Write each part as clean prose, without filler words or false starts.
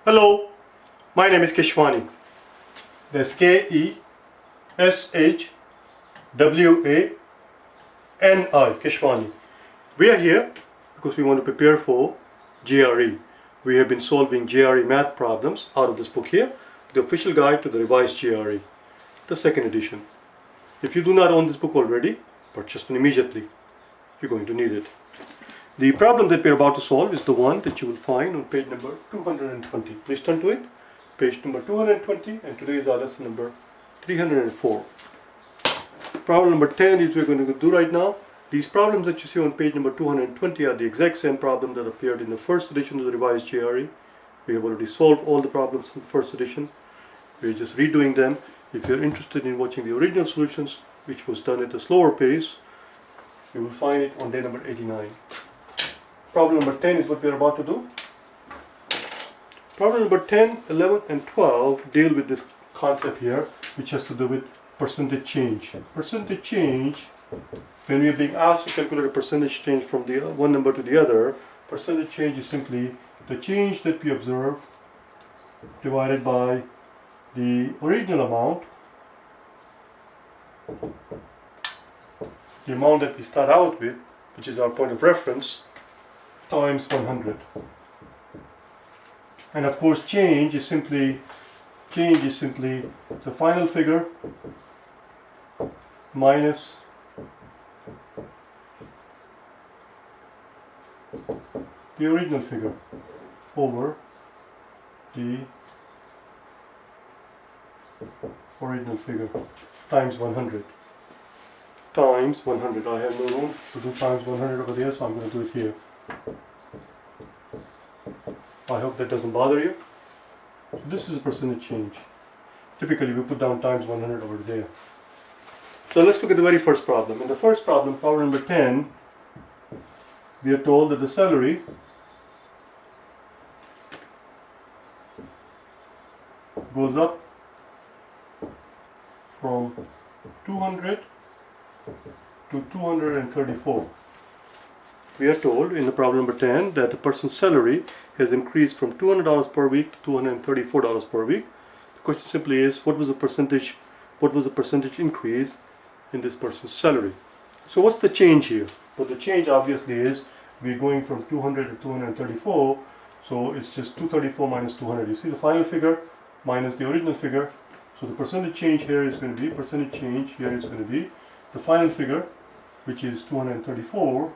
Hello, my name is Keshwani. That's Keshwani, Keshwani. We are here because we want to prepare for GRE. We have been solving GRE math problems out of this book here, the official guide to the revised GRE, the second edition. If you do not own this book already, purchase it immediately. You're going to need it. The problem that we're about to solve is the one that you will find on page number 220. Please turn to it. Page number 220, and today is our lesson number 304. Problem number 10 is we're going to do right now. These problems that you see on page number 220 are the exact same problem that appeared in the first edition of the revised GRE. We have already solved all the problems in the first edition. We're just redoing them. If you're interested in watching the original solutions, which was done at a slower pace, you will find it on day number 89. Problem number 10 is what we are about to do. Problem number 10, 11 and 12 deal with this concept here, which has to do with percentage change. Percentage change, when we are being asked to calculate a percentage change from the one number to the other, percentage change is simply the change that we observe divided by the original amount, the amount that we start out with, which is our point of reference, times 100. And of course change is simply the final figure minus the original figure over the original figure times 100. Times 100. I have no room to do times 100 over there, so I'm going to do it here. I hope that doesn't bother you. So this is a percentage change. Typically we put down times 100 over there. So let's look at the very first problem. In the first problem, problem number 10, we are told that the salary goes up from 200 to 234. We are told in the problem number 10 that the person's salary has increased from $200 per week to $234 per week. The question simply is, what was the percentage increase in this person's salary? So what's the change here? Well, the change obviously is we're going from 200 to 234, so it's just 234 minus 200. You see the final figure minus the original figure. So the percentage change here is going to be, the final figure, which is 234,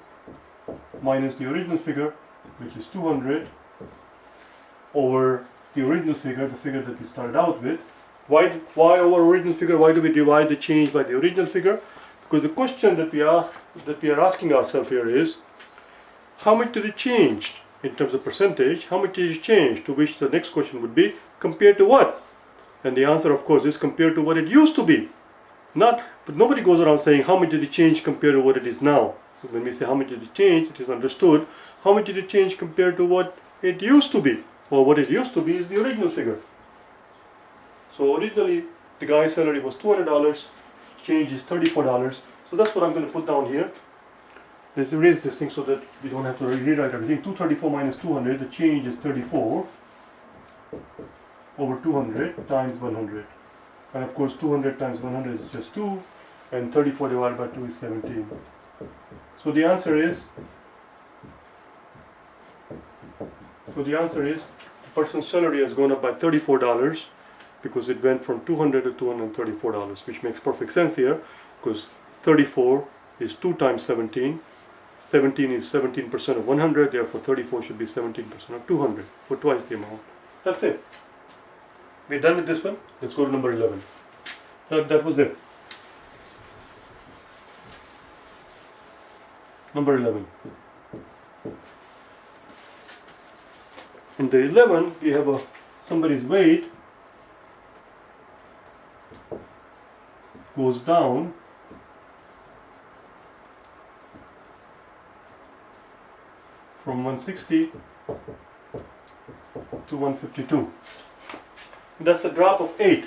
minus the original figure, which is 200, over the original figure, the figure that we started out with. Why over original figure? Why do we divide the change by the original figure? Because the question that we are asking ourselves here is, how much did it change in terms of percentage? How much did it change? To which the next question would be, compared to what? And the answer, of course, is compared to what it used to be. But nobody goes around saying how much did it change compared to what it is now. So when we say how much did it change, it is understood how much did it change compared to what it used to be. Or what it used to be is the original figure. So originally the guy's salary was $200, change is $34. So that's what I'm going to put down here. Let's erase this thing so that we don't have to rewrite everything. 234 minus 200, the change is 34 over 200 times 100. And of course 200 times 100 is just 2, and 34 divided by 2 is 17. So the answer is the person's salary has gone up by $34 because it went from $200 to $234, which makes perfect sense here because 34 is 2 times 17. 17 is 17% of 100, therefore 34 should be 17% of 200 for twice the amount. That's it. We're done with this one. Let's go to number 11. That was it. Number 11. In the 11, we have somebody's weight goes down from 160 to 152. That's a drop of 8.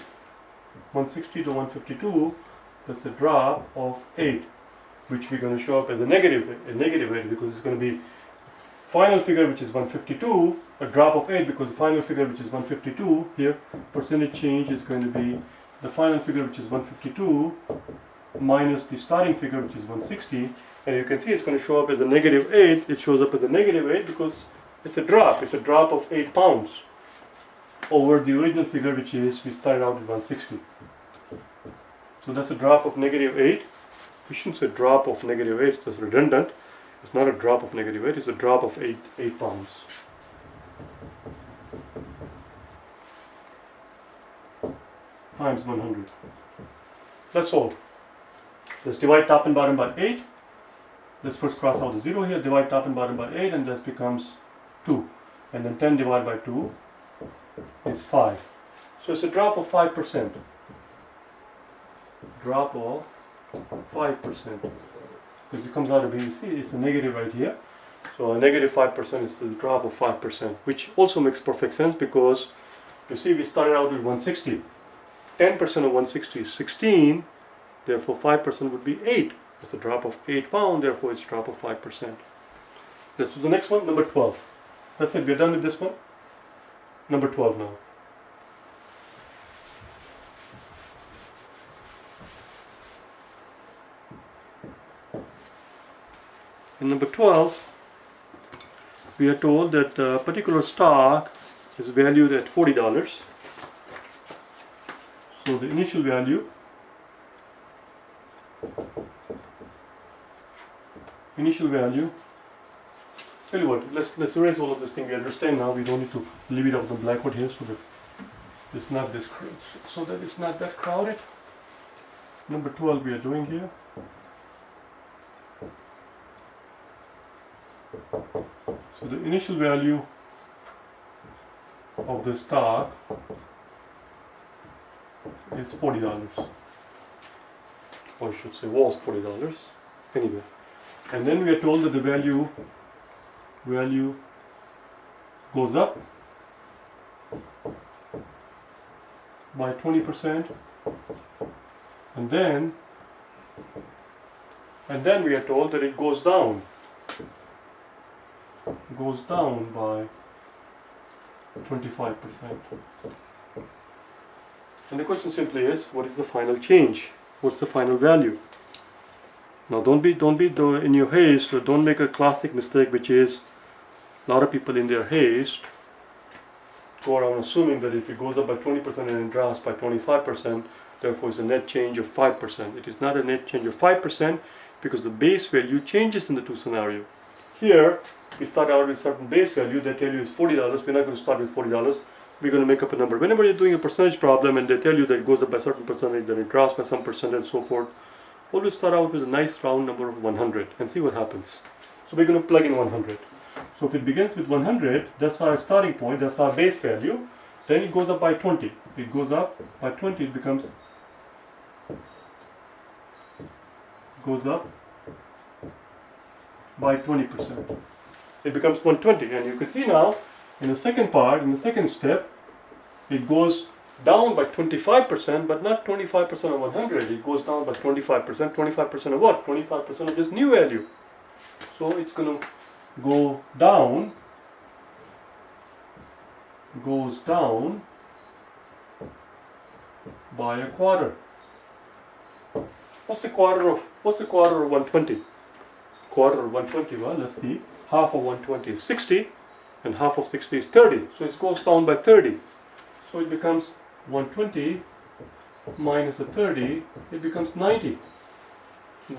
160 to 152, that's a drop of 8. which we're going to show up as a negative value because it's going to be final figure which is 152, a drop of 8, because the final figure which is 152 here, percentage change is going to be the final figure which is 152 minus the starting figure which is 160, and you can see it's going to show up as a negative 8. It shows up as a negative 8 because it's a drop. It's a drop of 8 pounds over the original figure which is, we started out with 160. So that's a drop of negative 8. We shouldn't say drop of negative 8, that's redundant. It's not a drop of negative 8, it's a drop of 8 pounds. Times 100. That's all. Let's divide top and bottom by 8. Let's first cross out the 0 here, divide top and bottom by 8, and that becomes 2. And then 10 divided by 2 is 5. So it's a drop of 5%. Drop of 5%. Because it comes out of BBC, it's a negative right here. So a negative 5% is the drop of 5%, which also makes perfect sense because you see we started out with 160. 10% of 160 is 16, therefore 5% would be 8. It's a drop of 8 pounds, therefore it's a drop of 5%. Let's do the next one, number 12. That's it, we're done with this one. Number 12 now. In number 12, we are told that a particular stock is valued at $40. So the initial value tell you what, let's erase all of this thing. We understand now, we don't need to leave it on the blackboard here so that it's not this so that it's not that crowded. Number 12 we are doing here. So the initial value of the stock is $40, or I should say was $40 anyway, and then we are told that the value goes up by 20%, and then we are told that it goes down by 25%. And the question simply is, what is the final change? What's the final value? Now don't be in your haste, so don't make a classic mistake, which is a lot of people in their haste go around assuming that if it goes up by 20% and it drops by 25%, therefore it's a net change of 5%. It is not a net change of 5% because the base value changes in the two scenarios. Here, we start out with a certain base value. They tell you is $40. We're not going to start with $40. We're going to make up a number. Whenever you're doing a percentage problem and they tell you that it goes up by a certain percentage, then it drops by some percentage and so forth, always start out with a nice round number of 100 and see what happens. So we're going to plug in 100. So if it begins with 100, that's our starting point, that's our base value. Then it goes up by 20. It goes up by 20, it goes up by 20%. It becomes 120, and you can see now in the second part, in the second step, it goes down by 25%, but not 25% of 100. It goes down by 25%. 25% of what? 25% of this new value. So it's going to go down, goes down by a quarter. What's the quarter of 120? Quarter of 120, well, let's see. Half of 120 is 60, and half of 60 is 30. So it goes down by 30. So it becomes 120 minus a 30, it becomes 90.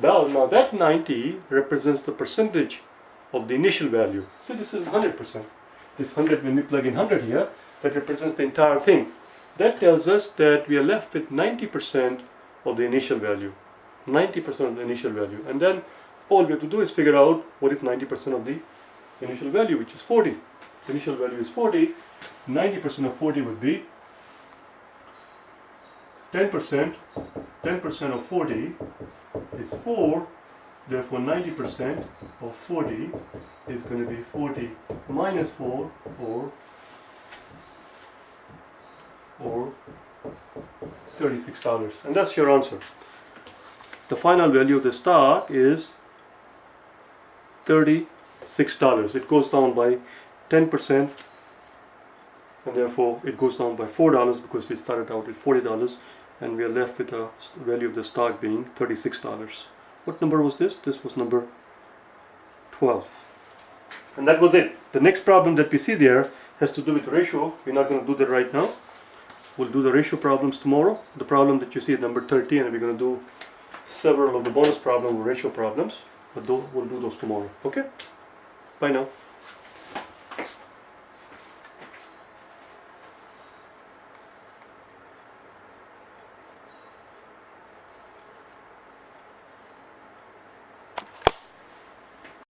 Now that 90 represents the percentage of the initial value. So this is 100%. This 100, when we plug in 100 here, that represents the entire thing. That tells us that we are left with 90% of the initial value. 90% of the initial value. And then all we have to do is figure out what is 90% of the initial value, which is 40. The initial value is 40. 90% of 40 would be 10%. 10% of 40 is 4. Therefore 90% of 40 is going to be 40 minus 4, or $36. And that's your answer. The final value of the stock is $36. $6. It goes down by 10%, and therefore it goes down by $4 because we started out at $40 and we are left with the value of the stock being $36. What number was this? This was number 12. And that was it. The next problem that we see there has to do with ratio. We're not going to do that right now. We'll do the ratio problems tomorrow. The problem that you see at number 13, and we're going to do several of the bonus problem ratio problems, but we'll do those tomorrow. Okay? Bye now.